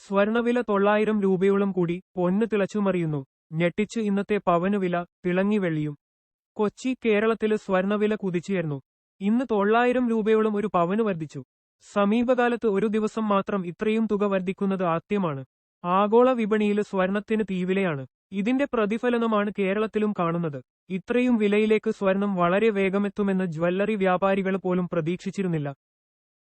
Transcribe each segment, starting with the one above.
സ്വർണവില 900 രൂപയോളം കൂടി, പൊന്ന് തിളച്ചുമറിയുന്നു. ഞെട്ടിച്ച് ഇന്നത്തെ പവന് വില, തിളങ്ങി വെള്ളിയും. കൊച്ചി കേരളത്തില് സ്വർണവില കുതിച്ചുയർന്നു. ഇന്ന് 900 രൂപയോളം ഒരു പവന് വർദ്ധിച്ചു. സമീപകാലത്ത് ഒരു ദിവസം മാത്രം ഇത്രയും തുക വർദ്ധിക്കുന്നത് ആദ്യമാണ്. ആഗോള വിപണിയില് സ്വർണത്തിന് തീവിലയാണ്. ഇതിന്റെ പ്രതിഫലനമാണ് കേരളത്തിലും കാണുന്നത്. ഇത്രയും വിലയിലേക്ക് സ്വർണം വളരെ വേഗമെത്തുമെന്ന് ജ്വല്ലറി വ്യാപാരികൾ പോലും പ്രതീക്ഷിച്ചിരുന്നില്ല.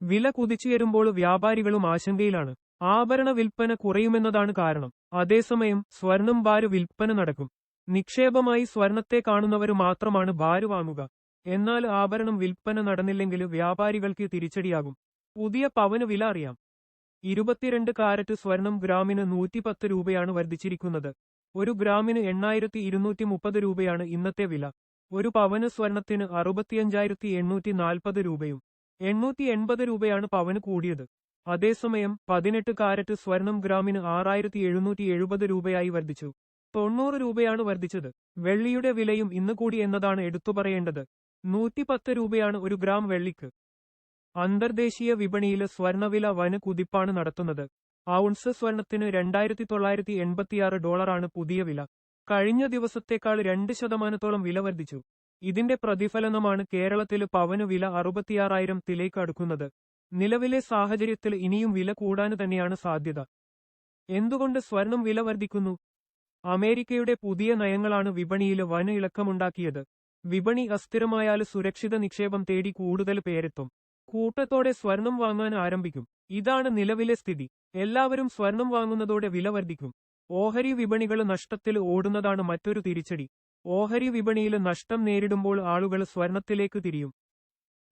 വില കുതിച്ചുയരുമ്പോൾ വ്യാപാരികളും ആശങ്കയിലാണ്. ആഭരണ വിൽപ്പന കുറയുമെന്നതാണ് കാരണം. അതേസമയം സ്വർണം ബാര് വിൽപ്പന നടക്കും. നിക്ഷേപമായി സ്വർണത്തെ കാണുന്നവര് മാത്രമാണ് ബാര് വാങ്ങുക. എന്നാൽ ആഭരണം വിൽപ്പന നടന്നില്ലെങ്കിൽ വ്യാപാരികൾക്ക് തിരിച്ചടിയാകും. പുതിയ പവന് വില അറിയാം. 22 കാരറ്റ് സ്വർണം ഗ്രാമിന് 110 രൂപയാണ് വർദ്ധിച്ചിരിക്കുന്നത്. ഒരു ഗ്രാമിന് 8230 രൂപയാണ് ഇന്നത്തെ വില. ഒരു പവന് സ്വർണത്തിന് 65,840 രൂപയും. 880 രൂപയാണ് പവന് കൂടിയത്. അതേസമയം 18 കാരറ്റ് സ്വർണം ഗ്രാമിന് 6770 രൂപയായി വർദ്ധിച്ചു. 90 രൂപയാണ് വർദ്ധിച്ചത്. വെള്ളിയുടെ വിലയും ഇന്ന് കൂടി എന്നതാണ് എടുത്തുപറയേണ്ടത്. 110 രൂപയാണ് ഒരു ഗ്രാം വെള്ളിക്ക്. അന്തർദേശീയ വിപണിയില് സ്വർണവില വൻ കുതിപ്പാണ് നടത്തുന്നത്. ഔൺസ് സ്വർണത്തിന് $2,986 പുതിയ വില. കഴിഞ്ഞ ദിവസത്തേക്കാൾ 2% വില വർദ്ധിച്ചു. ഇതിന്റെ പ്രതിഫലനമാണ് കേരളത്തില് പവന് വില 66,000 അടുക്കുന്നത്. നിലവിലെ സാഹചര്യത്തിൽ ഇനിയും വില കൂടാന് തന്നെയാണ് സാധ്യത. എന്തുകൊണ്ട് സ്വർണം വില വർദ്ധിക്കുന്നു? അമേരിക്കയുടെ പുതിയ നയങ്ങളാണ് വിപണിയില് വൻ ഇളക്കമുണ്ടാക്കിയത്. വിപണി അസ്ഥിരമായാല് സുരക്ഷിത നിക്ഷേപം തേടി കൂടുതൽ പേരെത്തും. കൂട്ടത്തോടെ സ്വർണം വാങ്ങാൻ ആരംഭിക്കും. ഇതാണ് നിലവിലെ സ്ഥിതി. എല്ലാവരും സ്വർണം വാങ്ങുന്നതോടെ വില വർദ്ധിക്കും. ഓഹരി വിപണികൾ നഷ്ടത്തിൽ ഓടുന്നതാണ് മറ്റൊരു തിരിച്ചടി. ഓഹരി വിപണിയില് നഷ്ടം നേരിടുമ്പോൾ ആളുകൾ സ്വർണത്തിലേക്ക് തിരിയും.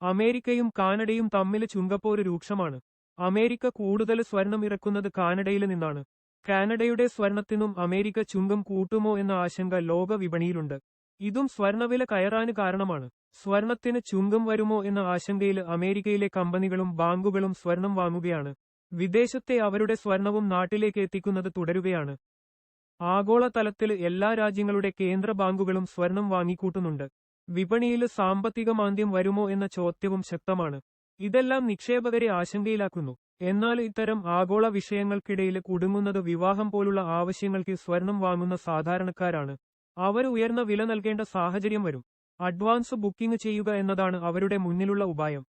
അമേരിക്കയും കാനഡയും തമ്മില് ചുങ്കപ്പോര് രൂക്ഷമാണ്. അമേരിക്ക കൂടുതൽ സ്വർണം ഇറക്കുന്നത് കാനഡയിൽ നിന്നാണ്. കാനഡയുടെ സ്വർണത്തിനും അമേരിക്ക ചുങ്കം കൂട്ടുമോ എന്ന ആശങ്ക ലോക വിപണിയിലുണ്ട്. ഇതും സ്വർണവില കയറാന് കാരണമാണ്. സ്വർണത്തിന് ചുങ്കം വരുമോ എന്ന ആശങ്കയിൽ അമേരിക്കയിലെ കമ്പനികളും ബാങ്കുകളും സ്വർണം വാങ്ങുകയാണ്. വിദേശത്തെ അവരുടെ സ്വർണവും നാട്ടിലേക്ക് എത്തിക്കുന്നത് തുടരുകയാണ്. ആഗോളതലത്തിൽ എല്ലാ രാജ്യങ്ങളുടെ കേന്ദ്ര ബാങ്കുകളും സ്വർണം വാങ്ങിക്കൂട്ടുന്നുണ്ട്. വിപണിയിൽ സാമ്പത്തിക മാന്ദ്യം വരുമോ എന്ന ചോദ്യവും ശക്തമാണ്. ഇതെല്ലാം നിക്ഷേപകരെ ആശങ്കയിലാക്കുന്നു. എന്നാൽ ഇത്തരം ആഗോള വിഷയങ്ങൾക്കിടയിൽ കുടുങ്ങുന്നത് വിവാഹം പോലുള്ള ആവശ്യങ്ങൾക്ക് സ്വർണം വാങ്ങുന്ന സാധാരണക്കാരാണ്. അവർ ഉയർന്ന വില നൽകേണ്ട സാഹചര്യം വരും. അഡ്വാൻസ് ബുക്കിംഗ് ചെയ്യുക എന്നതാണ് അവരുടെ മുന്നിലുള്ള ഉപായം.